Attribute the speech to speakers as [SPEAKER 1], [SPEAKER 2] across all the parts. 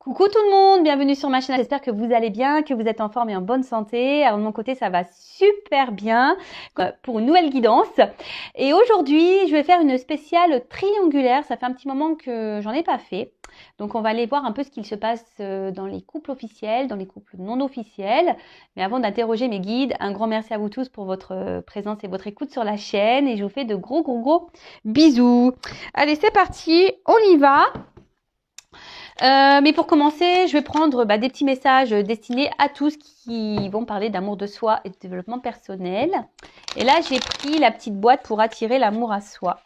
[SPEAKER 1] Coucou tout le monde, bienvenue sur ma chaîne. J'espère que vous allez bien, que vous êtes en forme et en bonne santé. Alors de mon côté, ça va super bien pour une nouvelle guidance. Et aujourd'hui, je vais faire une spéciale triangulaire. Ça fait un petit moment que j'en ai pas fait. Donc on va aller voir un peu ce qu'il se passe dans les couples officiels, dans les couples non officiels. Mais avant d'interroger mes guides, un grand merci à vous tous pour votre présence et votre écoute sur la chaîne. Et je vous fais de gros bisous. Allez, c'est parti, on y va. Mais pour commencer, je vais prendre des petits messages destinés à tous qui vont parler d'amour de soi et de développement personnel. Et là, j'ai pris la petite boîte pour attirer l'amour à soi.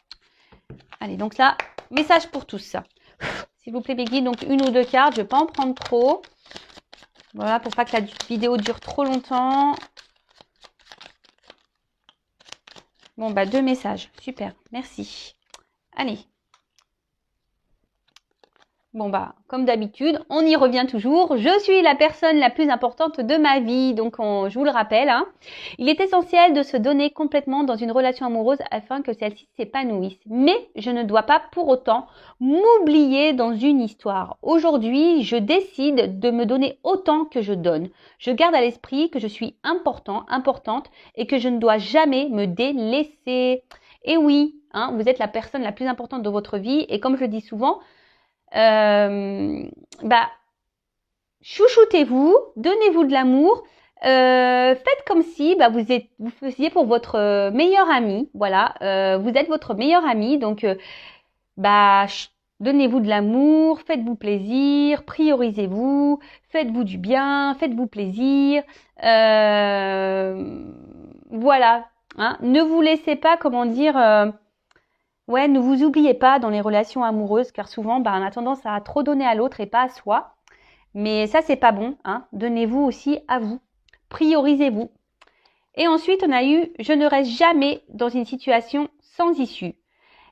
[SPEAKER 1] Allez, donc là, message pour tous. S'il vous plaît, mes guides, donc une ou deux cartes. Je ne vais pas en prendre trop. Voilà, pour pas que la vidéo dure trop longtemps. Bon, deux messages. Super, merci. Allez. Bon comme d'habitude, on y revient toujours. Je suis la personne la plus importante de ma vie, donc je vous le rappelle. Il est essentiel de se donner complètement dans une relation amoureuse afin que celle-ci s'épanouisse. Mais je ne dois pas pour autant m'oublier dans une histoire. Aujourd'hui, je décide de me donner autant que je donne. Je garde à l'esprit que je suis importante et que je ne dois jamais me délaisser. Et oui, vous êtes la personne la plus importante de votre vie et comme je le dis souvent, chouchoutez-vous, donnez-vous de l'amour, faites comme si vous faisiez pour votre meilleur ami, voilà, vous êtes votre meilleur ami, donc donnez-vous de l'amour, faites-vous plaisir, priorisez-vous, faites-vous du bien, faites-vous plaisir, voilà, ne vous laissez pas, ne vous oubliez pas dans les relations amoureuses, car souvent, on a tendance à trop donner à l'autre et pas à soi. Mais ça, c'est pas bon. Donnez-vous aussi à vous. Priorisez-vous. Et ensuite, on a eu « Je ne reste jamais dans une situation sans issue ».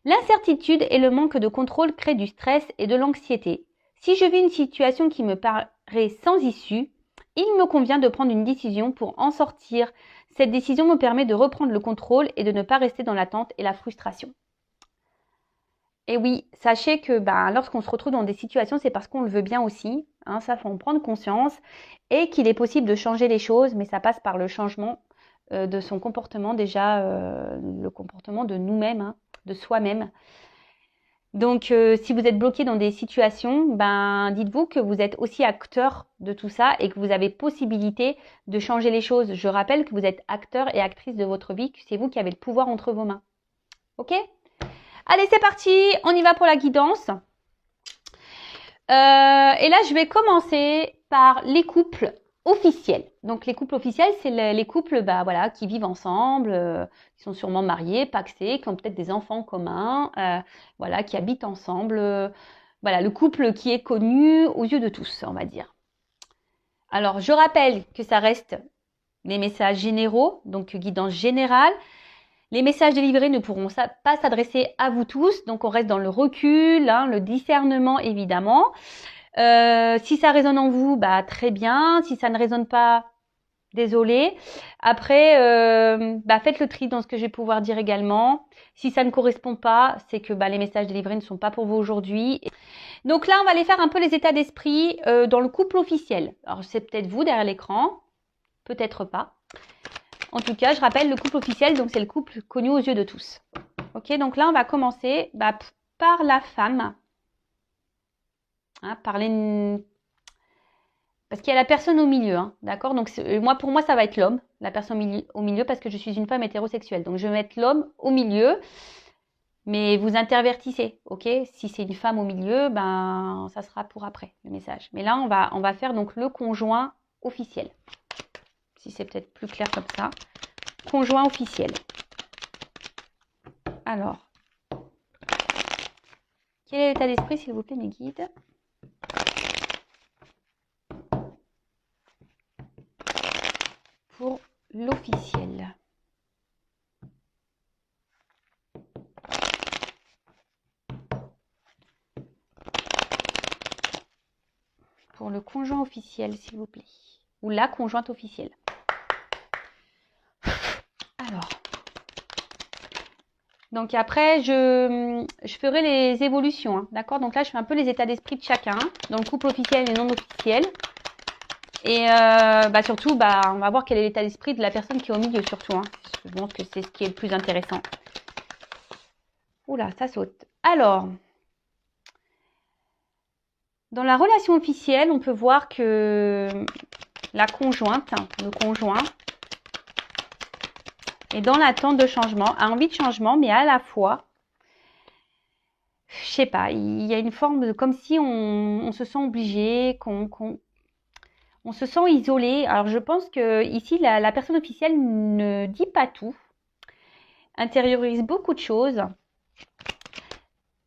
[SPEAKER 1] L'incertitude et le manque de contrôle créent du stress et de l'anxiété. Si je vis une situation qui me paraît sans issue, il me convient de prendre une décision pour en sortir. Cette décision me permet de reprendre le contrôle et de ne pas rester dans l'attente et la frustration. Et oui, sachez que lorsqu'on se retrouve dans des situations, c'est parce qu'on le veut bien aussi. Ça, faut en prendre conscience. Et qu'il est possible de changer les choses, mais ça passe par le changement de son comportement déjà, le comportement de nous-mêmes, de soi-même. Donc, si vous êtes bloqué dans des situations, dites-vous que vous êtes aussi acteur de tout ça et que vous avez possibilité de changer les choses. Je rappelle que vous êtes acteur et actrice de votre vie, que c'est vous qui avez le pouvoir entre vos mains. Ok ? Allez, c'est parti, on y va pour la guidance. Et là, je vais commencer par les couples officiels. Donc, les couples officiels, c'est les couples qui vivent ensemble, qui sont sûrement mariés, pacsés, qui ont peut-être des enfants communs, qui habitent ensemble. Le couple qui est connu aux yeux de tous, on va dire. Alors, je rappelle que ça reste des messages généraux, donc guidance générale. Les messages délivrés ne pourront pas s'adresser à vous tous, donc on reste dans le recul, le discernement évidemment. Si ça résonne en vous, très bien. Si ça ne résonne pas, désolé. Après, faites le tri dans ce que je vais pouvoir dire également. Si ça ne correspond pas, c'est que les messages délivrés ne sont pas pour vous aujourd'hui. Donc là, on va aller faire un peu les états d'esprit dans le couple officiel. Alors c'est peut-être vous derrière l'écran, peut-être pas. En tout cas, je rappelle le couple officiel, donc c'est le couple connu aux yeux de tous. Ok, donc là, on va commencer par la femme. Parce qu'il y a la personne au milieu, d'accord? Donc pour moi, ça va être l'homme, la personne au milieu, parce que je suis une femme hétérosexuelle. Donc je vais mettre l'homme au milieu, mais vous intervertissez, ok? Si c'est une femme au milieu, ça sera pour après le message. Mais là, on va faire donc le conjoint officiel. Si c'est peut-être plus clair comme ça. Conjoint officiel. Alors, quel est l'état d'esprit, s'il vous plaît, mes guides? Pour l'officiel. Pour le conjoint officiel, s'il vous plaît. Ou la conjointe officielle. Alors. Donc après, je ferai les évolutions, hein, d'accord? Donc là, je fais un peu les états d'esprit de chacun, dans le couple officiel et non officiel. Et surtout, on va voir quel est l'état d'esprit de la personne qui est au milieu, surtout. Hein. Je pense que c'est ce qui est le plus intéressant. Oula, ça saute. Alors, dans la relation officielle, on peut voir que la conjointe, le conjoint, est dans l'attente de changement, a envie de changement, mais à la fois, je sais pas, il y a une forme de comme si on se sent obligé, on se sent isolé. Alors je pense que ici la personne officielle ne dit pas tout, intériorise beaucoup de choses,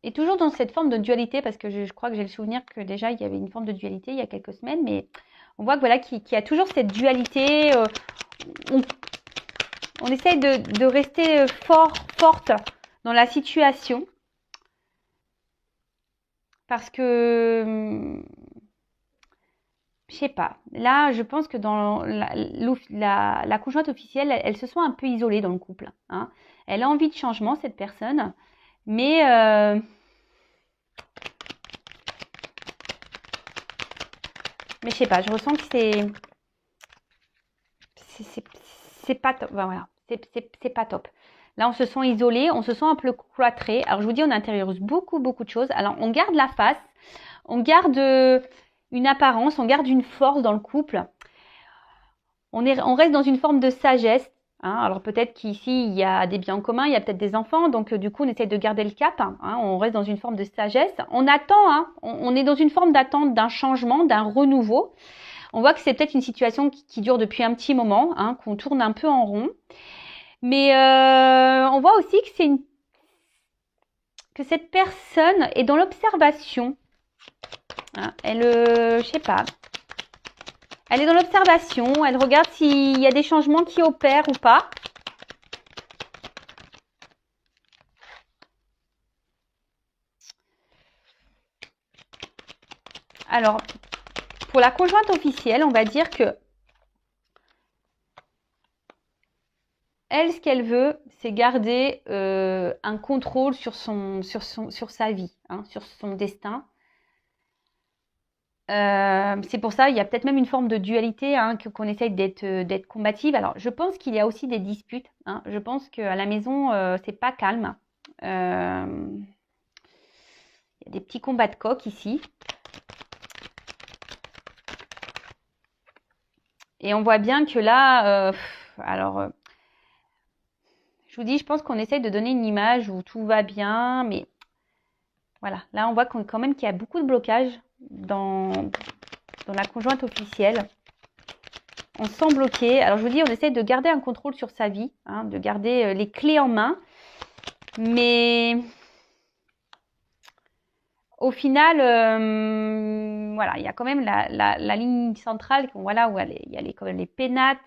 [SPEAKER 1] et toujours dans cette forme de dualité, parce que je crois que j'ai le souvenir que déjà il y avait une forme de dualité il y a quelques semaines, mais on voit que voilà qu'il y a toujours cette dualité. On essaye de rester forte dans la situation. Parce que, je sais pas, là, je pense que dans la conjointe officielle, elle se sent un peu isolée dans le couple. Hein. Elle a envie de changement, cette personne, mais je sais pas, je ressens que c'est pas top. Voilà, c'est pas top. Là, on se sent isolé, on se sent un peu cloîtré. Alors, je vous dis, on intériorise beaucoup de choses. Alors, on garde la face, on garde une apparence, on garde une force dans le couple. On reste dans une forme de sagesse. Hein. Alors, peut-être qu'ici, il y a des biens en commun, il y a peut-être des enfants. Donc, du coup, on essaie de garder le cap. Hein. On reste dans une forme de sagesse. On attend, hein. On est dans une forme d'attente d'un changement, d'un renouveau. On voit que c'est peut-être une situation qui dure depuis un petit moment, hein, qu'on tourne un peu en rond. Mais on voit aussi que cette personne est dans l'observation. Hein, je sais pas. Elle est dans l'observation. Elle regarde s'il y a des changements qui opèrent ou pas. Alors, pour la conjointe officielle, on va dire que elle, ce qu'elle veut, c'est garder un contrôle sur sa vie, hein, sur son destin. C'est pour ça, il y a peut-être même une forme de dualité, hein, qu'on essaye d'être combative. Alors, je pense qu'il y a aussi des disputes. Hein. Je pense qu'à la maison, c'est pas calme. Il y a des petits combats de coq ici. Et on voit bien que là, je vous dis, je pense qu'on essaye de donner une image où tout va bien, mais voilà, là on voit quand même qu'il y a beaucoup de blocages dans la conjointe officielle. On se sent bloqué. Alors je vous dis, on essaye de garder un contrôle sur sa vie, hein, de garder les clés en main, mais au final, voilà, il y a quand même la ligne centrale, voilà, où il y a quand même les pénates,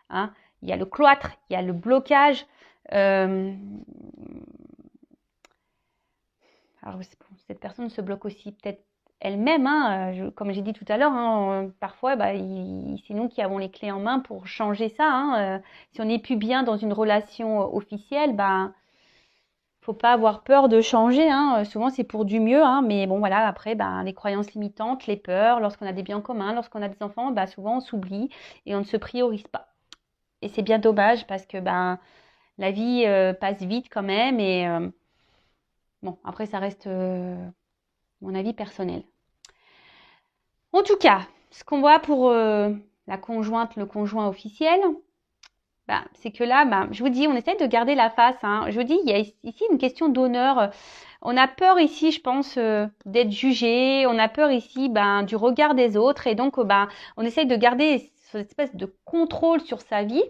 [SPEAKER 1] hein, il y a le cloître, il y a le blocage. Alors, cette personne se bloque aussi peut-être elle-même, hein, comme j'ai dit tout à l'heure, hein, parfois c'est nous qui avons les clés en main pour changer ça. Hein, si on n'est plus bien dans une relation officielle, faut pas avoir peur de changer. Hein, souvent c'est pour du mieux, hein, mais bon voilà, après les croyances limitantes, les peurs, lorsqu'on a des biens en commun, lorsqu'on a des enfants, souvent on s'oublie et on ne se priorise pas. Et c'est bien dommage parce que la vie passe vite quand même et bon, après ça reste mon avis personnel. En tout cas, ce qu'on voit pour la conjointe, le conjoint officiel, c'est que là, je vous dis, on essaie de garder la face. Hein. Je vous dis, il y a ici une question d'honneur. On a peur ici, je pense, d'être jugé. On a peur ici du regard des autres. Et donc, on essaye de garder cette espèce de contrôle sur sa vie.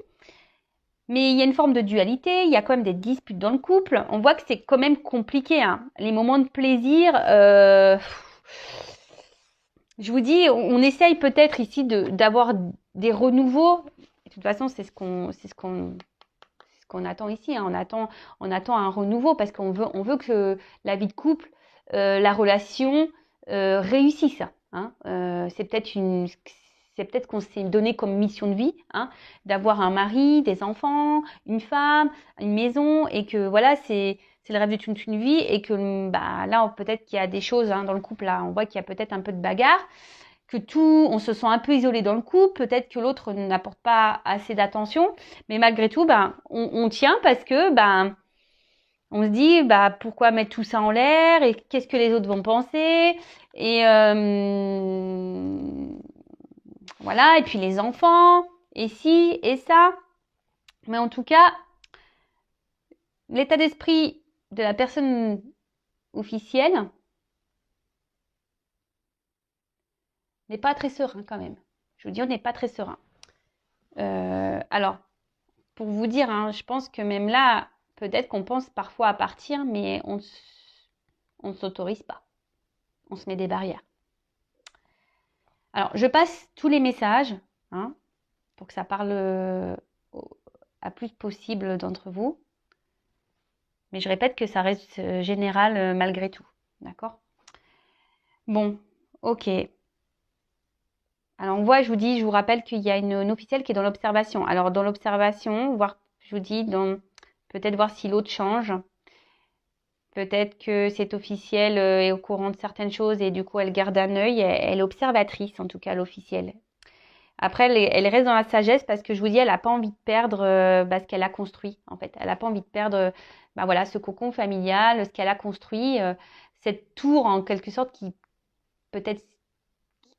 [SPEAKER 1] Mais il y a une forme de dualité, il y a quand même des disputes dans le couple. On voit que c'est quand même compliqué. Hein. Les moments de plaisir, je vous dis, on essaye peut-être ici d'avoir des renouveaux. De toute façon, c'est ce qu'on attend ici. Hein. On attend un renouveau parce qu'on veut que la vie de couple, la relation réussisse. Hein. C'est peut-être qu'on s'est donné comme mission de vie, hein, d'avoir un mari, des enfants, une femme, une maison, et que voilà, c'est c'est le rêve de toute une vie et que bah, là, peut-être qu'il y a des choses hein, dans le couple, là, on voit qu'il y a peut-être un peu de bagarre, que on se sent un peu isolé dans le couple, peut-être que l'autre n'apporte pas assez d'attention, mais malgré tout, ben, on tient parce que ben, on se dit bah pourquoi mettre tout ça en l'air et qu'est-ce que les autres vont penser et voilà, et puis les enfants, et ci, et ça. Mais en tout cas, l'état d'esprit de la personne officielle n'est pas très serein quand même. Je vous dis, on n'est pas très serein. Alors, pour vous dire, hein, je pense que même là, peut-être qu'on pense parfois à partir, mais on ne s'autorise pas. On se met des barrières. Alors, je passe tous les messages, hein, pour que ça parle à plus possible d'entre vous. Mais je répète que ça reste général malgré tout. D'accord? Bon, ok. Alors, on voit, je vous rappelle qu'il y a une officielle qui est dans l'observation. Alors, dans l'observation, je vous dis, peut-être voir si l'autre change. Peut-être que cette officielle est au courant de certaines choses et du coup, elle garde un œil. Elle est observatrice, en tout cas, l'officielle. Après, elle reste dans la sagesse parce que je vous dis, elle n'a pas envie de perdre ce qu'elle a construit, en fait. Elle n'a pas envie de perdre voilà, ce cocon familial, ce qu'elle a construit, cette tour, en quelque sorte, peut-être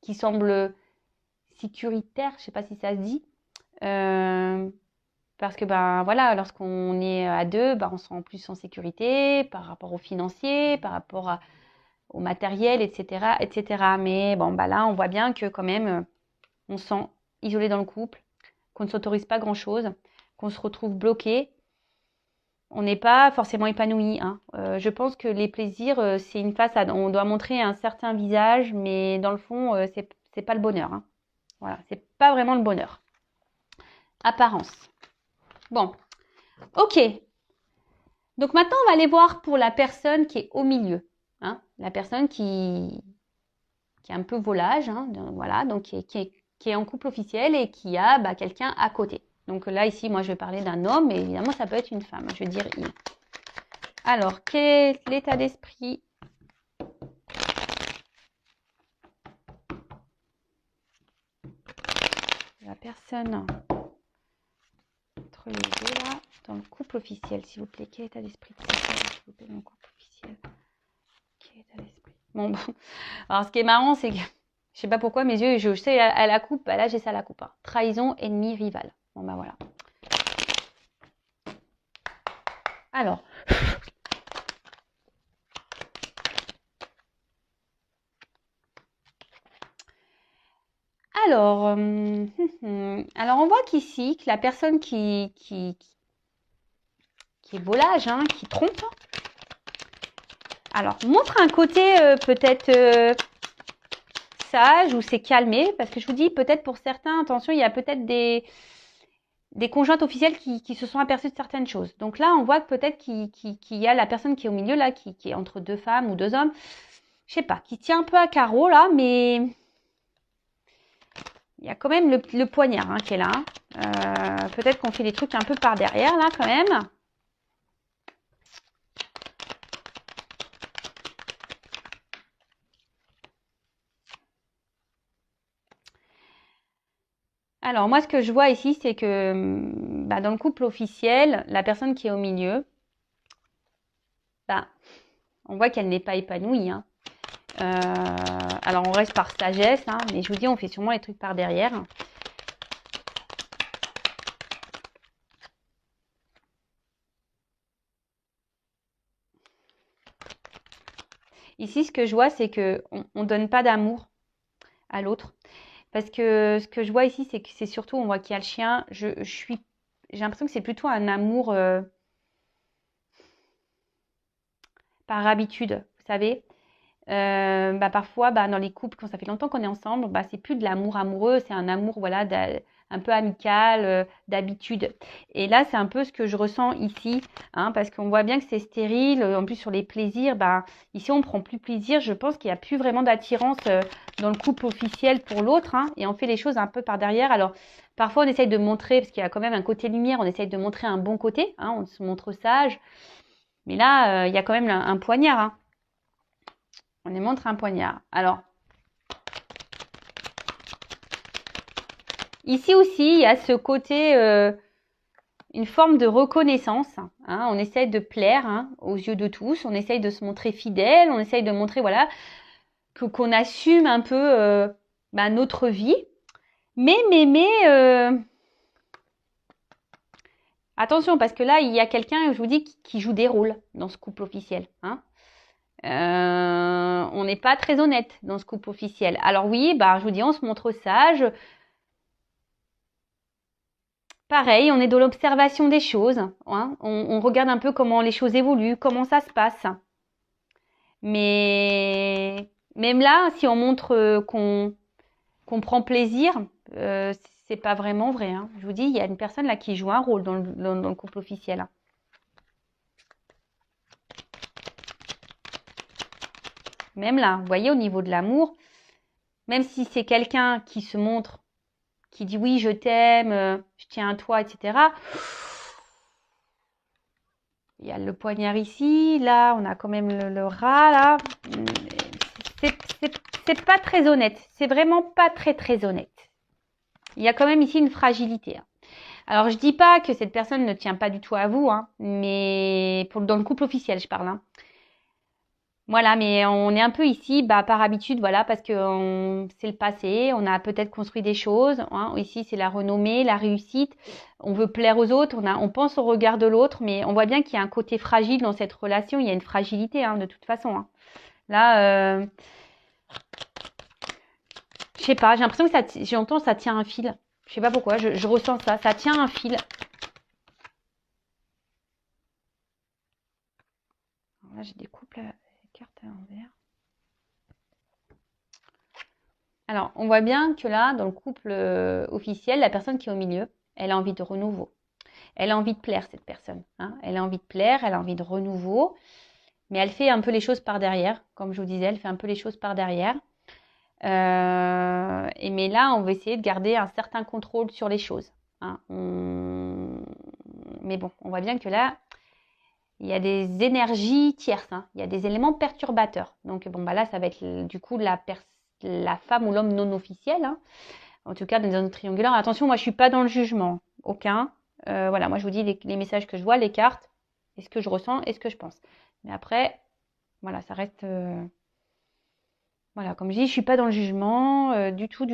[SPEAKER 1] qui semble sécuritaire, je ne sais pas si ça se dit. Parce que, voilà, lorsqu'on est à deux, on se sent plus en sécurité par rapport aux financiers, par rapport au matériel, etc., etc. Mais bon, là, on voit bien que quand même, on se sent isolé dans le couple, qu'on ne s'autorise pas grand-chose, qu'on se retrouve bloqué. On n'est pas forcément épanoui. Hein. Je pense que les plaisirs, c'est une façade. On doit montrer un certain visage, mais dans le fond, c'est pas le bonheur. Hein. Voilà, c'est pas vraiment le bonheur. Apparence. Bon, ok. Donc maintenant, on va aller voir pour la personne qui est au milieu. Hein. La personne qui est un peu volage, hein, voilà, donc qui est en couple officiel et qui a quelqu'un à côté. Donc là, ici, moi, je vais parler d'un homme, mais évidemment, ça peut être une femme. Je vais dire il. Alors, quel est l'état d'esprit de la personne entre les deux, là, dans le couple officiel, s'il vous plaît? Quel état d'esprit de cette personne, s'il vous plaît, dans le couple officiel? Quel état d'esprit? Bon. Alors, ce qui est marrant, c'est que, je sais pas pourquoi, mes yeux, je sais à la coupe, là, j'ai ça à la coupe. Hein. Trahison, ennemi, rival. Bon, voilà. Alors, alors, on voit qu'ici, que la personne qui est volage, hein, qui trompe, alors, montre un côté peut-être sage ou c'est calmé, parce que je vous dis, peut-être pour certains, attention, il y a peut-être des conjointes officielles qui se sont aperçues de certaines choses. Donc là, on voit que peut-être qu'il y a la personne qui est au milieu, là, qui est entre deux femmes ou deux hommes, je sais pas, qui tient un peu à carreau, là, mais il y a quand même le poignard hein, qui est là. Peut-être qu'on fait des trucs un peu par derrière, là, quand même. Alors, moi, ce que je vois ici, c'est que dans le couple officiel, la personne qui est au milieu, on voit qu'elle n'est pas épanouie. Hein. Alors, on reste par sagesse, hein, mais je vous dis, on fait sûrement les trucs par derrière. Ici, ce que je vois, c'est qu'on ne donne pas d'amour à l'autre. Parce que ce que je vois ici, c'est que c'est surtout, on voit qu'il y a le chien. J'ai l'impression que c'est plutôt un amour par habitude, vous savez. Parfois, dans les couples, quand ça fait longtemps qu'on est ensemble, c'est plus de l'amour amoureux, c'est un amour voilà, un peu amical, d'habitude. Et là, c'est un peu ce que je ressens ici, hein, parce qu'on voit bien que c'est stérile. En plus, sur les plaisirs, ici, on ne prend plus plaisir. Je pense qu'il n'y a plus vraiment d'attirance dans le couple officiel pour l'autre, hein, et on fait les choses un peu par derrière. Alors, parfois, on essaye de montrer, parce qu'il y a quand même un côté lumière, on essaye de montrer un bon côté, hein, on se montre sage. Mais là, il y a quand même un poignard. Hein. On nous montre un poignard. Alors, ici aussi, il y a ce côté, une forme de reconnaissance. Hein. On essaye de plaire hein, aux yeux de tous. On essaye de se montrer fidèle. On essaye de montrer, voilà, qu'on assume un peu notre vie. Mais, attention, parce que là, il y a quelqu'un, je vous dis, qui joue des rôles dans ce couple officiel. Hein. On n'est pas très honnête dans ce couple officiel. Alors oui, je vous dis, on se montre sage. Pareil, on est dans l'observation des choses. Hein. On regarde un peu comment les choses évoluent, comment ça se passe. Mais même là, si on montre qu'on prend plaisir, c'est pas vraiment vrai. Hein. Je vous dis, il y a une personne là qui joue un rôle dans le couple officiel. Hein. Même là, vous voyez, au niveau de l'amour, même si c'est quelqu'un qui se montre, qui dit oui, je t'aime, je tiens à toi, etc. Il y a le poignard ici, là, on a quand même le rat, là. C'est pas très honnête. C'est vraiment pas très honnête. Il y a quand même ici une fragilité. Hein. Alors, je dis pas que cette personne ne tient pas du tout à vous, hein, mais dans le couple officiel, je parle. Hein. Voilà, mais on est un peu ici, par habitude, voilà, parce que c'est le passé, on a peut-être construit des choses. Hein. Ici, c'est la renommée, la réussite. On veut plaire aux autres, on pense au regard de l'autre, mais on voit bien qu'il y a un côté fragile dans cette relation. Il y a une fragilité, hein, de toute façon. Hein. Là, je sais pas, j'ai l'impression que j'entends ça tient un fil. Je sais pas pourquoi, je ressens ça. Ça tient un fil. Alors là, j'ai des couples cartes à l'envers. Alors, on voit bien que là, dans le couple officiel, la personne qui est au milieu, elle a envie de renouveau. Elle a envie de plaire, cette personne. Hein. Elle a envie de plaire, elle a envie de renouveau. Mais elle fait un peu les choses par derrière. Comme je vous disais, elle fait un peu les choses par derrière. Mais là, on va essayer de garder un certain contrôle sur les choses. Hein. Mais bon, on voit bien que là, il y a des énergies tierces. Hein. Il y a des éléments perturbateurs. Donc, là, ça va être du coup la femme ou l'homme non officiel. Hein. En tout cas, dans un triangulaire. Attention, moi, je suis pas dans le jugement. Aucun. Voilà, moi, je vous dis les messages que je vois, les cartes, et ce que je ressens et ce que je pense. Mais après, voilà, ça reste... Voilà, comme je dis, je suis pas dans le jugement du tout.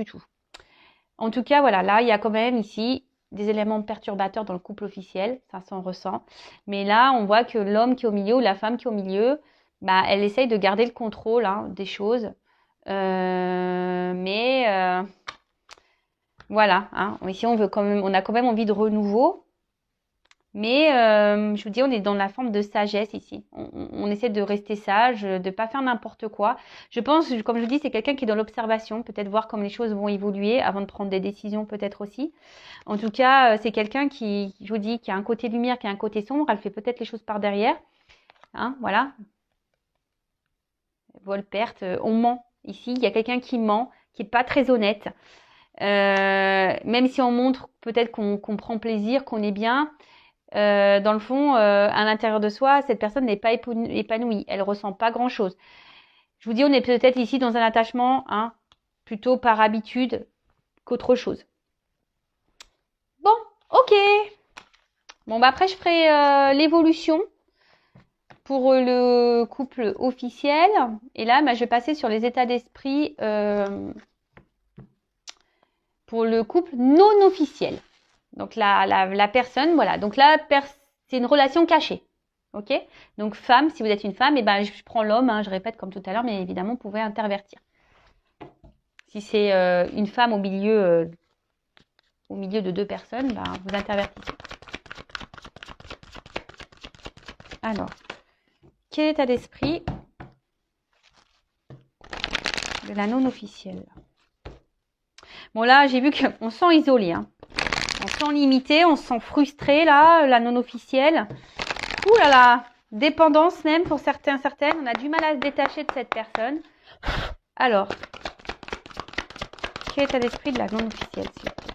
[SPEAKER 1] En tout cas, voilà, là, il y a quand même ici des éléments perturbateurs dans le couple officiel, ça s'en ressent. Mais là, on voit que l'homme qui est au milieu ou la femme qui est au milieu, elle essaye de garder le contrôle hein, des choses. Voilà, hein. Ici, on a quand même envie de renouveau. Mais je vous dis, on est dans la forme de sagesse ici. On essaie de rester sage, de ne pas faire n'importe quoi. Je pense, comme je vous dis, c'est quelqu'un qui est dans l'observation, peut-être voir comment les choses vont évoluer avant de prendre des décisions peut-être aussi. En tout cas, c'est quelqu'un qui, je vous dis, qui a un côté lumière, qui a un côté sombre. Elle fait peut-être les choses par derrière. Hein, voilà. Vol, perte, on ment. Ici, il y a quelqu'un qui ment, qui n'est pas très honnête. Même si on montre peut-être qu'on prend plaisir, qu'on est bien... dans le fond, à l'intérieur de soi, cette personne n'est pas épanouie. Elle ressent pas grand-chose. Je vous dis, on est peut-être ici dans un attachement, hein, plutôt par habitude qu'autre chose. Bon, ok. Bon, après, je ferai l'évolution pour le couple officiel. Et là, je vais passer sur les états d'esprit pour le couple non officiel. Donc la personne, voilà. Donc là, c'est une relation cachée. Ok. Donc femme, si vous êtes une femme, je prends l'homme, hein, je répète comme tout à l'heure, mais évidemment, vous pouvez intervertir. Si c'est une femme au milieu de deux personnes, vous intervertissez. Alors, quel état d'esprit de la non officielle? Bon là, j'ai vu qu'on se sent isolé, hein. On se sent limité, on se sent frustré là, la non officielle. Ouh là là, dépendance même pour certaines. On a du mal à se détacher de cette personne. Alors, quel état d'esprit de la non officielle, s'il vous plaît?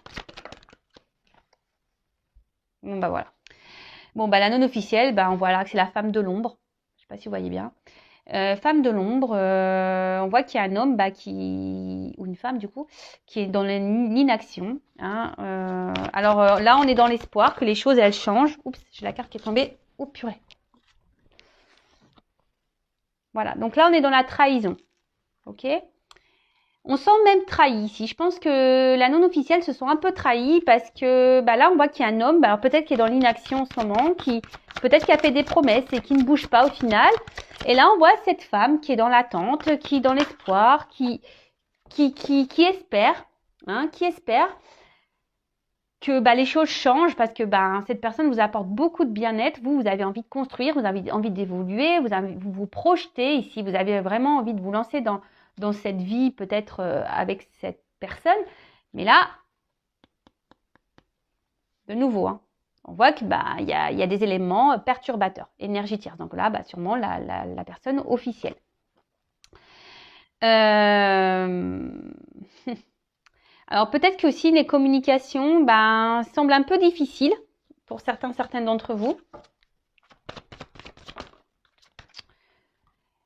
[SPEAKER 1] Bon voilà. Bon, bah, la non officielle, bah, on voit là que c'est la femme de l'ombre. Je sais pas si vous voyez bien. Femme de l'ombre, on voit qu'il y a un homme ou une femme du coup, qui est dans l'inaction. Hein, alors là, on est dans l'espoir que les choses, elles changent. Oups, j'ai la carte qui est tombée. Oh purée. Voilà, donc là, on est dans la trahison. Ok. On sent même trahi ici. Je pense que la non-officielle se sent un peu trahie parce que bah là, on voit qu'il y a un homme, alors peut-être qui est dans l'inaction en ce moment, peut-être qui a fait des promesses et qui ne bouge pas au final. Et là, on voit cette femme qui est dans l'attente, qui est dans l'espoir, qui espère, hein, qui espère que bah, les choses changent parce que bah, cette personne vous apporte beaucoup de bien-être. Vous avez envie de construire, vous avez envie d'évoluer, vous vous projetez ici, vous avez vraiment envie de vous lancer dans cette vie peut-être avec cette personne. Mais là, de nouveau, hein, on voit que bah, y a des éléments perturbateurs, énergie tierce. Donc là, bah, sûrement la personne officielle. Alors peut-être que aussi les communications ben, semblent un peu difficiles pour certaines d'entre vous.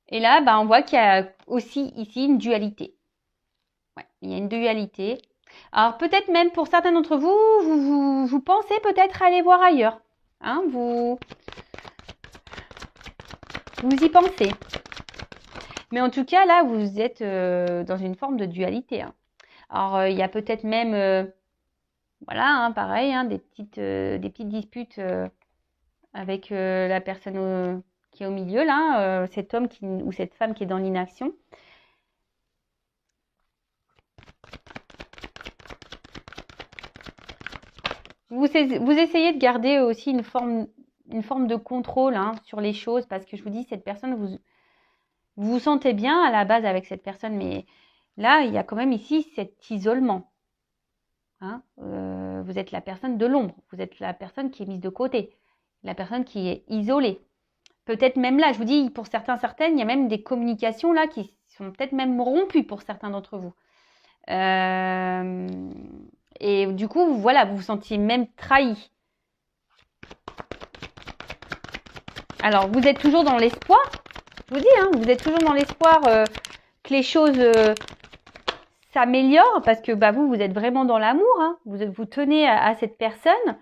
[SPEAKER 1] Et là, ben, on voit qu'il y a aussi ici une dualité. Ouais, il y a une dualité. Alors peut-être même pour certains d'entre vous, vous pensez peut-être aller voir ailleurs. Hein, vous y pensez. Mais en tout cas, là, vous êtes dans une forme de dualité. Hein. Alors, il y a peut-être même, voilà, hein, pareil, hein, des petites disputes avec la personne qui est au milieu, là, cet homme ou cette femme qui est dans l'inaction. Vous essayez de garder aussi une forme de contrôle hein, sur les choses parce que je vous dis, cette personne, vous vous sentez bien à la base avec cette personne, mais là, il y a quand même ici cet isolement. Hein, vous êtes la personne de l'ombre, vous êtes la personne qui est mise de côté, la personne qui est isolée. Peut-être même là, je vous dis, pour certaines, il y a même des communications là qui sont peut-être même rompues pour certains d'entre vous. Et du coup, voilà, vous vous sentiez même trahi. Alors, vous êtes toujours dans l'espoir, je vous dis, hein, vous êtes toujours dans l'espoir que les choses s'améliorent parce que bah, vous êtes vraiment dans l'amour. Hein, vous tenez à cette personne.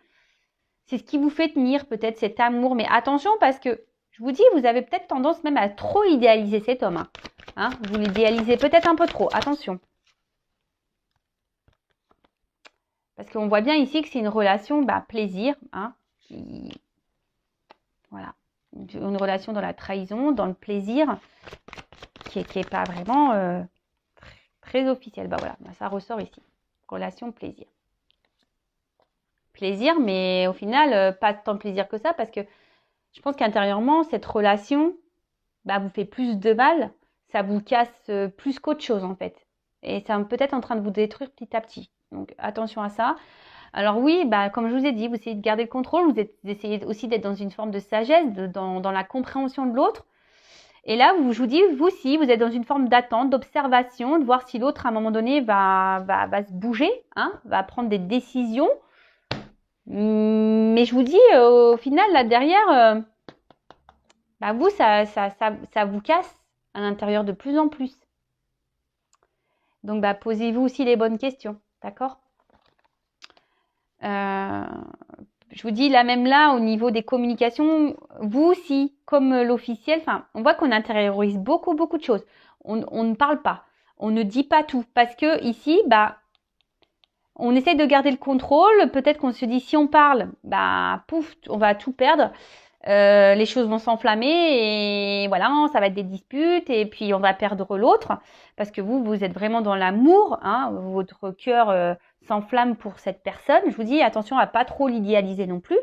[SPEAKER 1] C'est ce qui vous fait tenir peut-être cet amour. Mais attention parce que, je vous dis, vous avez peut-être tendance même à trop idéaliser cet homme. Hein, vous l'idéalisez peut-être un peu trop. Attention. Parce qu'on voit bien ici que c'est une relation plaisir. Hein, voilà. Une relation dans la trahison, dans le plaisir, qui est pas vraiment très officielle. Bah voilà, ça ressort ici. Relation plaisir. Plaisir, mais au final, pas tant de plaisir que ça, parce que je pense qu'intérieurement, cette relation vous fait plus de mal, ça vous casse plus qu'autre chose en fait. Et c'est peut-être en train de vous détruire petit à petit. Donc attention à ça. Alors oui, comme je vous ai dit, vous essayez de garder le contrôle, vous essayez aussi d'être dans une forme de sagesse, dans la compréhension de l'autre. Et là, je vous dis, vous aussi, vous êtes dans une forme d'attente, d'observation, de voir si l'autre, à un moment donné, va se bouger, hein, va prendre des décisions. Mais je vous dis, au final, là derrière, vous, ça vous casse à l'intérieur de plus en plus. Donc, posez-vous aussi les bonnes questions, d'accord ? Je vous dis, là même là, au niveau des communications, vous aussi, comme l'officiel, on voit qu'on intériorise beaucoup de choses. On ne parle pas, on ne dit pas tout, parce que ici, on essaie de garder le contrôle. Peut-être qu'on se dit, si on parle, pouf, on va tout perdre. Les choses vont s'enflammer et voilà, ça va être des disputes et puis on va perdre l'autre parce que vous êtes vraiment dans l'amour, hein, votre cœur s'enflamme pour cette personne. Je vous dis attention à pas trop l'idéaliser non plus.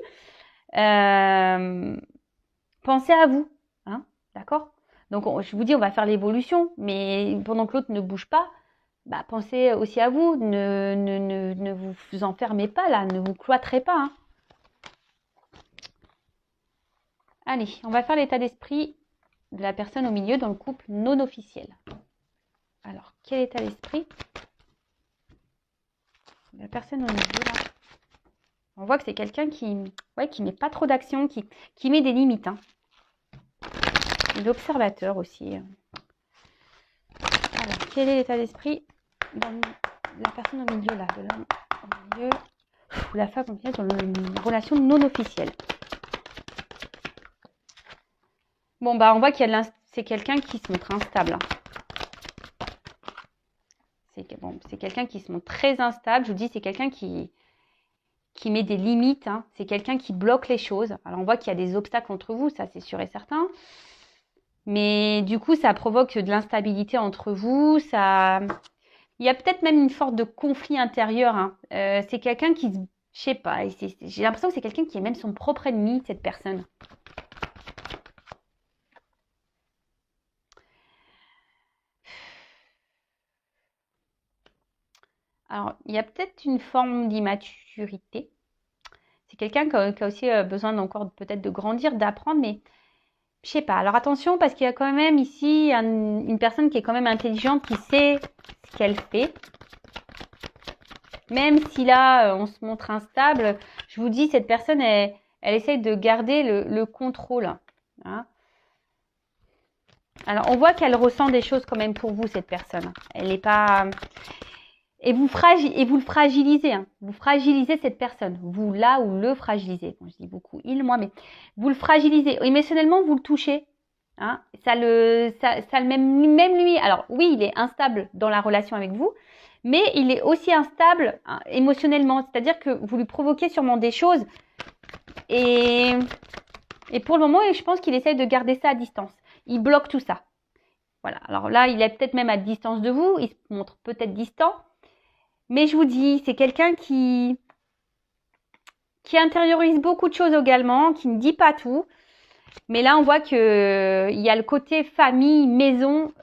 [SPEAKER 1] Pensez à vous, hein, d'accord ? Donc je vous dis on va faire l'évolution, mais pendant que l'autre ne bouge pas, pensez aussi à vous, ne vous enfermez pas là, ne vous cloîtrez pas. Hein. Allez, on va faire l'état d'esprit de la personne au milieu dans le couple non officiel. Alors, quel état d'esprit ? La personne au milieu, là. On voit que c'est quelqu'un qui met pas trop d'action, qui met des limites. Hein. L'observateur aussi. Alors, quel est l'état d'esprit dans la personne au milieu là, de l'homme au milieu, ou la femme au milieu dans une relation non officielle. Bon, bah, on voit qu'il y a c'est quelqu'un qui se montre instable. C'est quelqu'un qui se montre très instable. Je vous dis, c'est quelqu'un qui met des limites. Hein. C'est quelqu'un qui bloque les choses. Alors, on voit qu'il y a des obstacles entre vous, ça c'est sûr et certain. Mais du coup, ça provoque de l'instabilité entre vous. Il y a peut-être même une sorte de conflit intérieur. Hein. C'est quelqu'un qui, je sais pas, j'ai l'impression que c'est quelqu'un qui est même son propre ennemi, cette personne. Alors, il y a peut-être une forme d'immaturité. C'est quelqu'un qui a aussi besoin encore peut-être de grandir, d'apprendre, mais je sais pas. Alors attention, parce qu'il y a quand même ici une personne qui est quand même intelligente, qui sait ce qu'elle fait. Même si là, on se montre instable, je vous dis, cette personne, elle essaye de garder le contrôle. Hein. Alors, on voit qu'elle ressent des choses quand même pour vous, cette personne. Elle n'est pas... Et vous le fragilisez. Hein. Vous fragilisez cette personne. Vous là ou le fragilisez. Bon, je dis beaucoup il, moi, mais vous le fragilisez. Émotionnellement, vous le touchez. Hein. Ça même lui. Alors, oui, il est instable dans la relation avec vous, mais il est aussi instable hein, émotionnellement. C'est-à-dire que vous lui provoquez sûrement des choses. Et pour le moment, je pense qu'il essaie de garder ça à distance. Il bloque tout ça. Voilà. Alors là, il est peut-être même à distance de vous. Il se montre peut-être distant. Mais je vous dis, c'est quelqu'un qui intériorise beaucoup de choses également, qui ne dit pas tout. Mais là, on voit qu'il y a le côté famille, maison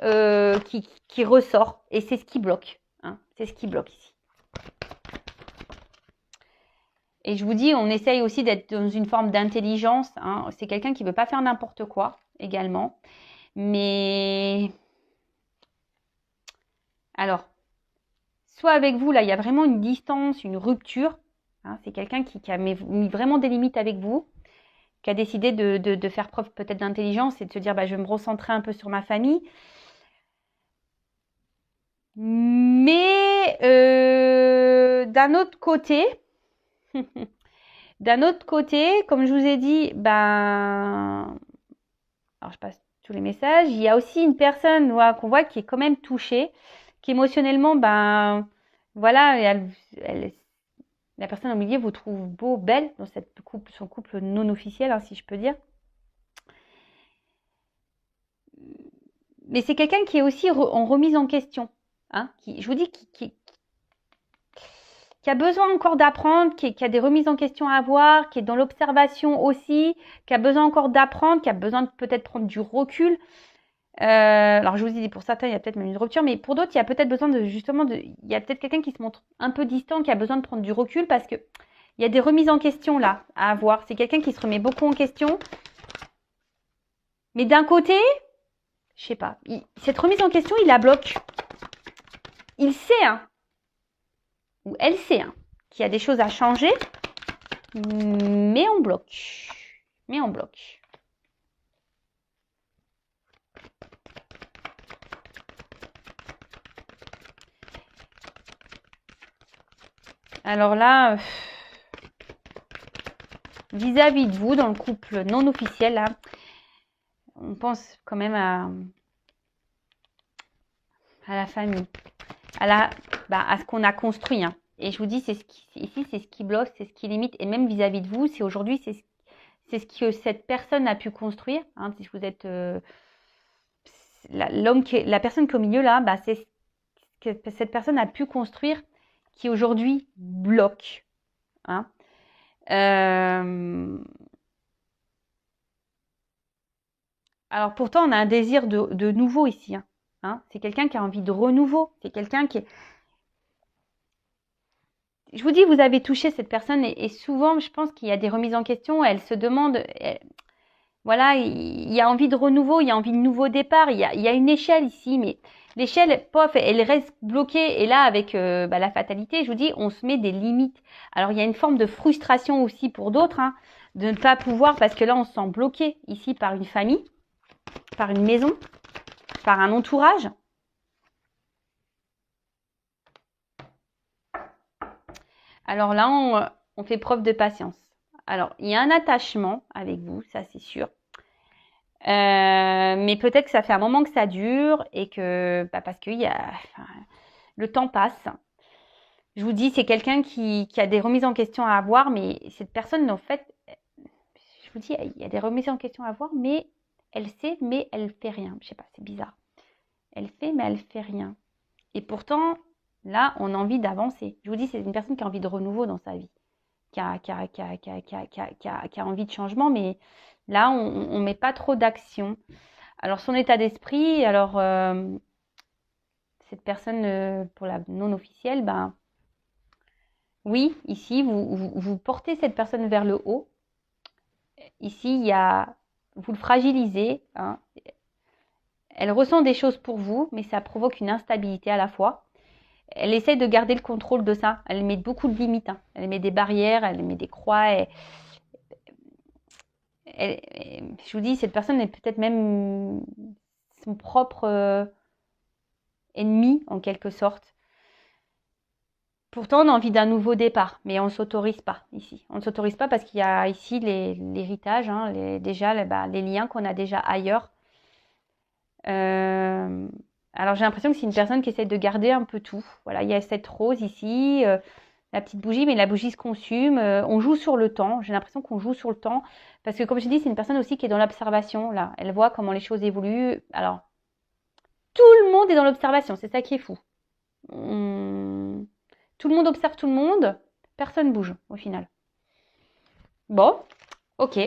[SPEAKER 1] qui ressort. Et c'est ce qui bloque. Hein. C'est ce qui bloque ici. Et je vous dis, on essaye aussi d'être dans une forme d'intelligence. Hein. C'est quelqu'un qui ne veut pas faire n'importe quoi également. Mais alors, soit avec vous, là, il y a vraiment une distance, une rupture. Hein, c'est quelqu'un qui a mis vraiment des limites avec vous, qui a décidé de faire preuve peut-être d'intelligence et de se dire, bah, je vais me recentrer un peu sur ma famille. Mais d'un autre côté, comme je vous ai dit, ben, alors je passe tous les messages. Il y a aussi une personne qu'on voit qui est quand même touchée, qui émotionnellement, ben, voilà, la personne au milieu vous trouve beau, belle dans son couple non officiel, hein, si je peux dire. Mais c'est quelqu'un qui est aussi en remise en question. Hein, je vous dis, qui a besoin encore d'apprendre, qui a des remises en question à avoir, qui est dans l'observation aussi, qui a besoin encore d'apprendre, qui a besoin de peut-être prendre du recul. Alors je vous dis, pour certains, il y a peut-être même une rupture, mais pour d'autres, il y a peut-être besoin il y a peut-être quelqu'un qui se montre un peu distant, qui a besoin de prendre du recul parce que il y a des remises en question là à avoir. C'est quelqu'un qui se remet beaucoup en question. Mais d'un côté, je sais pas, cette remise en question, il la bloque. Il sait, hein, ou elle sait, hein, qu'il y a des choses à changer, mais on bloque. Alors là, vis-à-vis de vous, dans le couple non officiel, là, on pense quand même à la famille, à ce qu'on a construit. Hein. Et je vous dis, ici, c'est ce qui bloque, c'est ce qui limite. Et même vis-à-vis de vous, c'est aujourd'hui, c'est ce que cette personne a pu construire. Hein, si vous êtes la personne qui est au milieu là, bah, c'est ce que cette personne a pu construire qui aujourd'hui bloque. Hein. Alors pourtant, on a un désir de nouveau ici. Hein. Hein. C'est quelqu'un qui a envie de renouveau. C'est quelqu'un qui est... Je vous dis, vous avez touché cette personne et souvent, je pense qu'il y a des remises en question. Elle se demande... voilà, il y a envie de renouveau, il y a envie de nouveau départ. Il y a une échelle ici, mais L'échelle, pof, elle reste bloquée. Et là, avec la fatalité, je vous dis, on se met des limites. Alors, il y a une forme de frustration aussi pour d'autres, hein, de ne pas pouvoir, parce que là, on se sent bloqué ici par une famille, par une maison, par un entourage. Alors là, on fait preuve de patience. Alors, il y a un attachement avec vous, ça c'est sûr. Mais peut-être que ça fait un moment que ça dure et que parce que le temps passe. Je vous dis, c'est quelqu'un qui a des remises en question à avoir, mais cette personne, en fait, je vous dis, il y a des remises en question à avoir, mais elle sait, mais elle fait rien. Je sais pas, c'est bizarre. Elle fait, mais elle fait rien. Et pourtant, là, on a envie d'avancer. Je vous dis, c'est une personne qui a envie de renouveau dans sa vie, qui a envie de changement, mais là, on met pas trop d'action. Alors, son état d'esprit, alors, cette personne, pour la non officielle, ben, oui, ici, vous portez cette personne vers le haut. Ici, vous le fragilisez, hein. Elle ressent des choses pour vous, mais ça provoque une instabilité à la fois. Elle essaie de garder le contrôle de ça. Elle met beaucoup de limites, hein. Elle met des barrières, elle met des croix. Je vous dis, cette personne est peut-être même son propre ennemi, en quelque sorte. Pourtant, on a envie d'un nouveau départ, mais on ne s'autorise pas ici. On ne s'autorise pas parce qu'il y a ici l'héritage, hein, les liens qu'on a déjà ailleurs. Alors j'ai l'impression que c'est une personne qui essaie de garder un peu tout. Voilà, il y a cette rose ici, la petite bougie, mais la bougie se consume. On joue sur le temps. J'ai l'impression qu'on joue sur le temps parce que, comme je dis, c'est une personne aussi qui est dans l'observation. Là, elle voit comment les choses évoluent. Alors, tout le monde est dans l'observation. C'est ça qui est fou. Tout le monde observe tout le monde. Personne bouge au final. Bon, ok.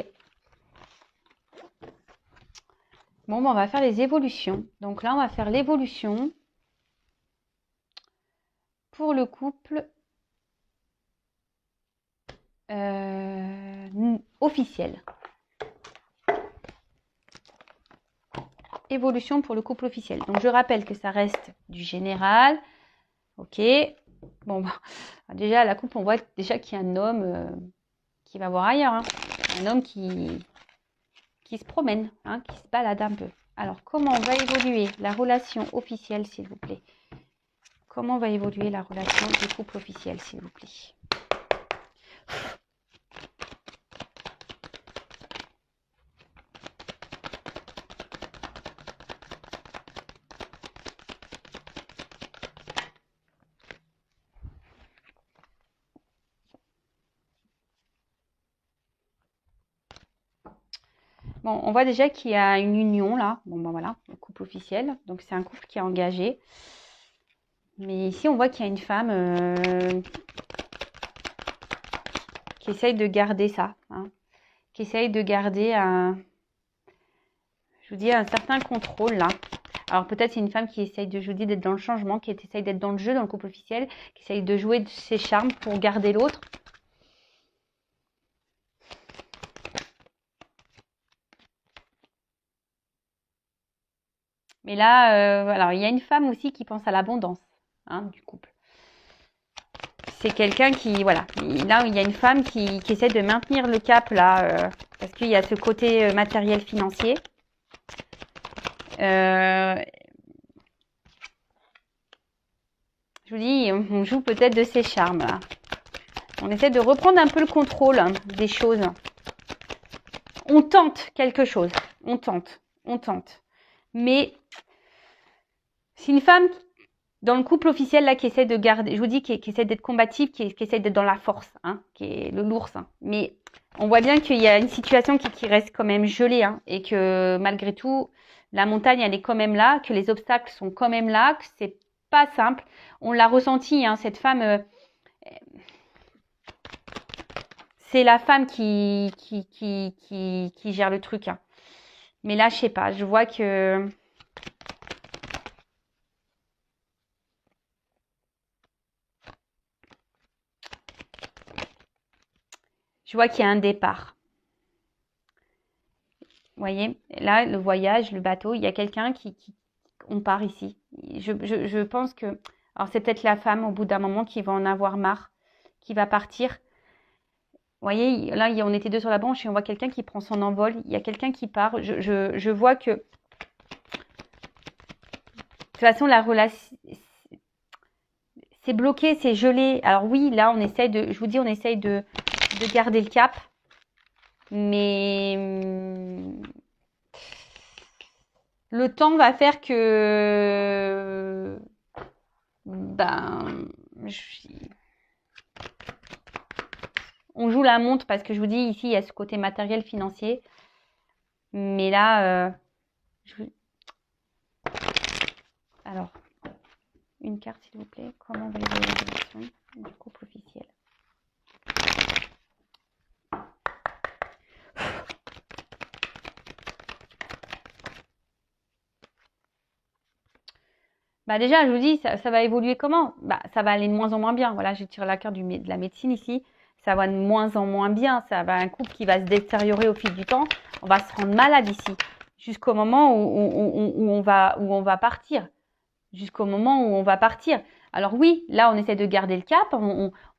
[SPEAKER 1] Bon, on va faire les évolutions. Donc là, on va faire l'évolution pour le couple officiel. Évolution pour le couple officiel. Donc je rappelle que ça reste du général. Ok. Bon, bah, déjà, la couple, on voit déjà qu'il y a un homme qui va voir ailleurs. Hein. Un homme qui se promène, hein, qui se balade un peu. Alors, comment va évoluer la relation officielle, s'il vous plaît? Comment va évoluer la relation du couple officiel, s'il vous plaît? Bon, on voit déjà qu'il y a une union là. Bon, ben voilà, le couple officiel. Donc, c'est un couple qui est engagé. Mais ici, on voit qu'il y a une femme qui essaye de garder ça. Hein, qui essaye de garder je vous dis, un certain contrôle là. Alors, peut-être c'est une femme qui essaye de, je vous dis, d'être dans le changement, qui essaye d'être dans le jeu, dans le couple officiel, qui essaye de jouer de ses charmes pour garder l'autre. Mais là, alors il y a une femme aussi qui pense à l'abondance, hein, du couple. C'est quelqu'un qui, voilà, là il y a une femme qui essaie de maintenir le cap là, parce qu'il y a ce côté matériel financier. Je vous dis, on joue peut-être de ses charmes là. On essaie de reprendre un peu le contrôle des choses. On tente quelque chose, on tente. Mais c'est une femme dans le couple officiel là qui essaie de garder, je vous dis, qui essaie d'être combative, qui essaie d'être dans la force, hein, qui est le l'ours. Hein. Mais on voit bien qu'il y a une situation qui reste quand même gelée, hein, et que malgré tout, la montagne elle est quand même là, que les obstacles sont quand même là, que c'est pas simple. On l'a ressenti, hein, cette femme. C'est la femme qui gère le truc. Hein. Mais là, je sais pas, je vois que je vois qu'il y a un départ. Vous voyez, là, le voyage, le bateau, il y a quelqu'un qui on part ici. Je pense que... Alors, c'est peut-être la femme, au bout d'un moment, qui va en avoir marre, qui va partir. Vous voyez, là, on était deux sur la branche et on voit quelqu'un qui prend son envol. Il y a quelqu'un qui part. Je vois que... De toute façon, la relation... C'est bloqué, c'est gelé. Alors oui, là, on essaye de... Je vous dis, on essaye de garder le cap. Mais... Le temps va faire que... Ben... On joue la montre parce que je vous dis, ici, il y a ce côté matériel, financier. Mais là... Alors, une carte, s'il vous plaît. Comment va évoluer la relation du couple officiel? Bah déjà, je vous dis, ça va évoluer comment? Bah, ça va aller de moins en moins bien. Voilà, je tire la carte de la médecine ici. Ça va de moins en moins bien. Ça va un couple qui va se détériorer au fil du temps. On va se rendre malade ici. Jusqu'au moment où on va partir. Jusqu'au moment où on va partir. Alors oui, là, on essaie de garder le cap.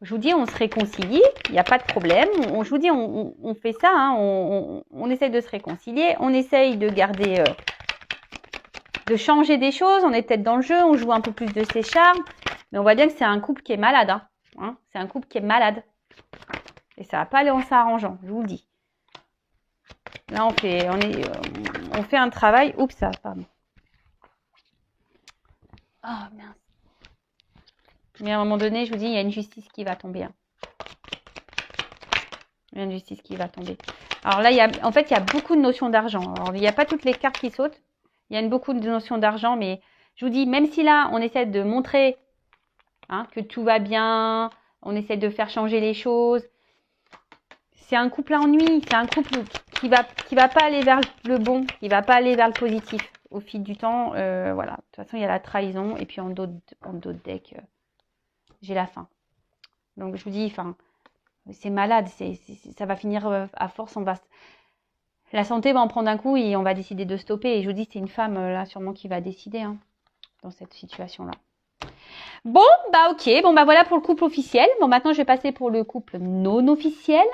[SPEAKER 1] Je vous dis, on se réconcilie. Il n'y a pas de problème. Je vous dis, on fait ça. Hein, on essaie de se réconcilier. On essaye de garder... de changer des choses, on est peut-être dans le jeu, on joue un peu plus de ses charmes, mais on voit bien que c'est un couple qui est malade. Hein. C'est un couple qui est malade. Et ça va pas aller en s'arrangeant, je vous le dis. Là, on fait un travail. Oups, ça, pardon. Oh, mince. Mais à un moment donné, je vous dis, il y a une justice qui va tomber. Hein. Il y a une justice qui va tomber. Alors là, en fait, il y a beaucoup de notions d'argent. Alors, il n'y a pas toutes les cartes qui sautent. Il y a beaucoup de notions d'argent, mais je vous dis, même si là, on essaie de montrer que tout va bien, on essaie de faire changer les choses, c'est un couple à ennui, c'est un couple qui va pas aller vers le bon, qui va pas aller vers le positif au fil du temps. Voilà, de toute façon, il y a la trahison, et puis en d'autres decks, j'ai la faim. Donc, je vous dis, c'est malade, ça va finir à force, la santé va en prendre un coup et on va décider de stopper. Et je vous dis, c'est une femme, là, sûrement, qui va décider dans cette situation-là. Bon, bah ok. Bon, bah voilà pour le couple officiel. Bon, maintenant, je vais passer pour le couple non officiel.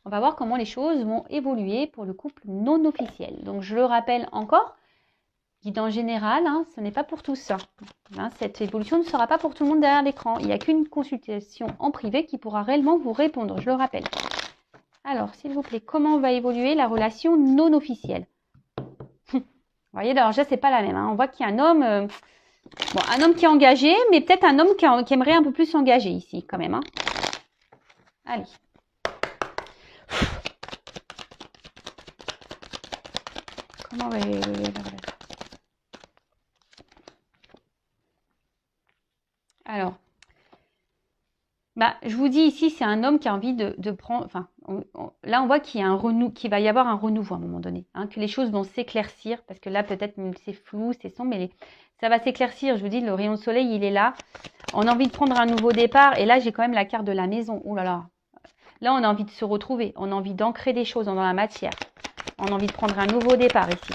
[SPEAKER 1] On va voir comment les choses vont évoluer pour le couple non officiel. Donc, je le rappelle encore, guidance générale, ce n'est pas pour tous. Cette évolution ne sera pas pour tout le monde derrière l'écran. Il n'y a qu'une consultation en privé qui pourra réellement vous répondre, je le rappelle. Alors, s'il vous plaît, comment va évoluer la relation non officielle? Vous voyez, alors déjà, c'est pas la même. On voit qu'il y a un homme, un homme qui est engagé, mais peut-être un homme qui aimerait un peu plus s'engager ici, quand même. Allez. Comment va évoluer la relation? Alors, je vous dis ici, c'est un homme qui a envie de prendre... Enfin, là, on voit qu'il va y avoir un renouveau à un moment donné. Que les choses vont s'éclaircir, parce que là, peut-être, c'est flou, c'est sombre, mais ça va s'éclaircir. Je vous dis, le rayon de soleil, il est là. On a envie de prendre un nouveau départ. Et là, j'ai quand même la carte de la maison. Oh là là. Là, on a envie de se retrouver. On a envie d'ancrer des choses dans la matière. On a envie de prendre un nouveau départ ici.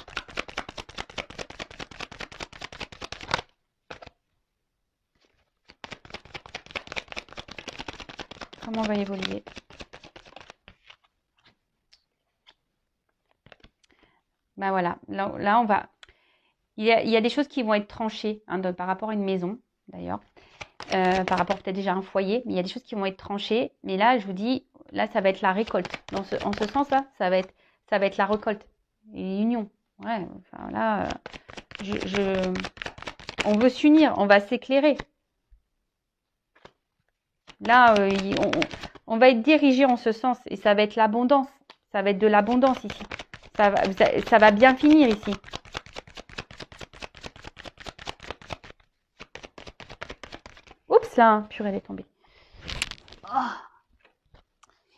[SPEAKER 1] Comment va évoluer? Voilà, là on va... Il y a des choses qui vont être tranchées par rapport à une maison, d'ailleurs. Par rapport peut-être déjà à un foyer. Mais il y a des choses qui vont être tranchées. Mais là, je vous dis, là, ça va être la récolte. En ce sens-là, ça va être la récolte. Et l'union. Ouais, là, on veut s'unir, on va s'éclairer. Là, on va être dirigé en ce sens. Et ça va être l'abondance. Ça va être de l'abondance ici. Ça va bien finir ici. Oups, là, purée, elle est tombée. Oh.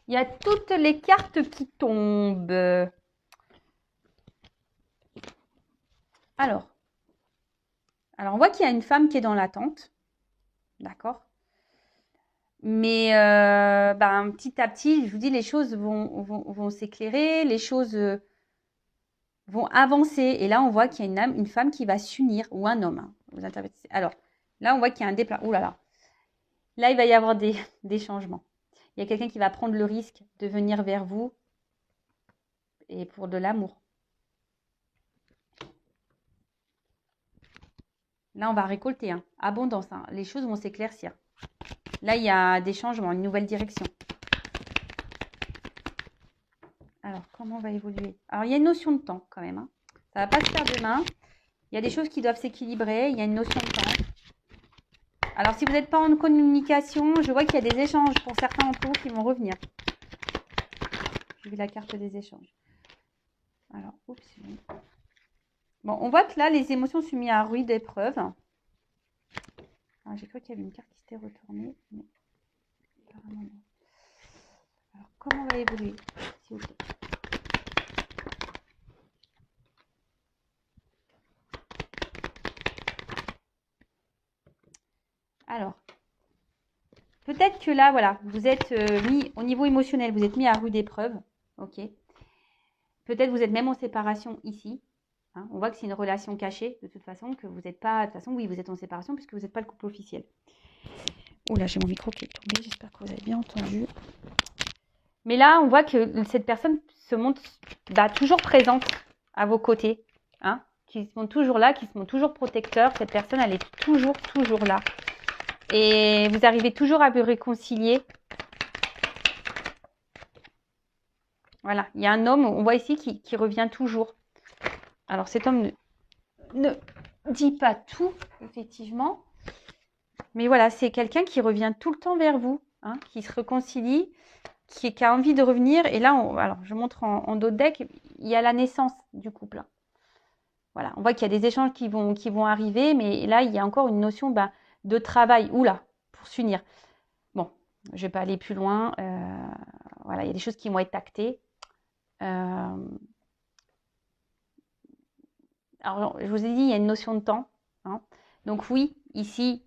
[SPEAKER 1] Il y a toutes les cartes qui tombent. Alors, on voit qu'il y a une femme qui est dans l'attente. D'accord? Mais petit à petit, je vous dis, les choses vont s'éclairer. Les choses vont avancer. Et là, on voit qu'il y a une femme qui va s'unir, ou un homme. Hein, vous interprétez. Alors, là, on voit qu'il y a un déplacement. Ouh là là. Là, il va y avoir des changements. Il y a quelqu'un qui va prendre le risque de venir vers vous et pour de l'amour. Là, on va récolter. Hein. Abondance. Hein. Les choses vont s'éclaircir. Là, il y a des changements, une nouvelle direction. Alors, comment on va évoluer? Alors, il y a une notion de temps quand même. Hein. Ça ne va pas se faire demain. Il y a des choses qui doivent s'équilibrer. Il y a une notion de temps. Alors, si vous n'êtes pas en communication, je vois qu'il y a des échanges pour certains d'entre vous qui vont revenir. J'ai vu la carte des échanges. Alors, oups. Bon, on voit que là, les émotions sont mises à rude épreuve. J'ai cru qu'il y avait une carte qui s'était retournée. Mais apparemment non. Alors, comment on va évoluer, s'il vous plaît? Alors, peut-être que là, voilà, vous êtes mis au niveau émotionnel, vous êtes mis à rude épreuve. Ok. Peut-être vous êtes même en séparation ici. Hein, on voit que c'est une relation cachée, de toute façon, que vous n'êtes pas... De toute façon, oui, vous êtes en séparation puisque vous n'êtes pas le couple officiel. Oula, j'ai mon micro qui est tombé, j'espère que vous avez bien entendu. Mais là, on voit que cette personne se montre toujours présente à vos côtés. Hein, qui se montre toujours là, qui se montre toujours protecteur. Cette personne, elle est toujours là. Et vous arrivez toujours à vous réconcilier. Voilà, il y a un homme, on voit ici, qui revient toujours. Alors cet homme ne dit pas tout, effectivement. Mais voilà, c'est quelqu'un qui revient tout le temps vers vous, hein, qui se réconcilie, qui a envie de revenir. Et là, alors je montre en dos de deck, il y a la naissance du couple. Voilà, on voit qu'il y a des échanges qui vont arriver, mais là, il y a encore une notion de travail. Oula, pour s'unir. Bon, je ne vais pas aller plus loin. Voilà, il y a des choses qui vont être actées. Alors, je vous ai dit, il y a une notion de temps. Hein. Donc oui, ici,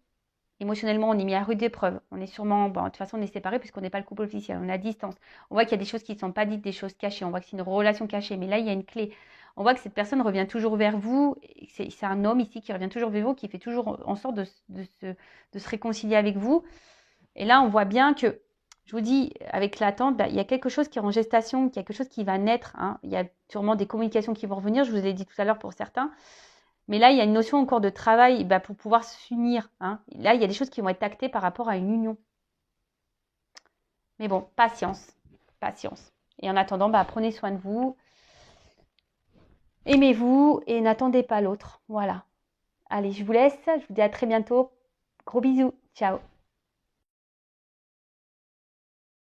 [SPEAKER 1] émotionnellement, on est mis à rude épreuve. On est sûrement, de toute façon, on est séparés puisqu'on n'est pas le couple officiel. On est à distance. On voit qu'il y a des choses qui ne sont pas dites, des choses cachées. On voit que c'est une relation cachée. Mais là, il y a une clé. On voit que cette personne revient toujours vers vous. C'est un homme ici qui revient toujours vers vous, qui fait toujours en sorte de se réconcilier avec vous. Et là, on voit bien que, je vous dis, avec l'attente, il y a quelque chose qui est en gestation, quelque chose qui va naître. Hein. Il y a sûrement des communications qui vont revenir. Je vous l'ai dit tout à l'heure pour certains. Mais là, il y a une notion encore de travail pour pouvoir s'unir. Hein. Là, il y a des choses qui vont être actées par rapport à une union. Mais bon, patience. Patience. Et en attendant, prenez soin de vous. Aimez-vous et n'attendez pas l'autre. Voilà. Allez, je vous laisse. Je vous dis à très bientôt. Gros bisous. Ciao.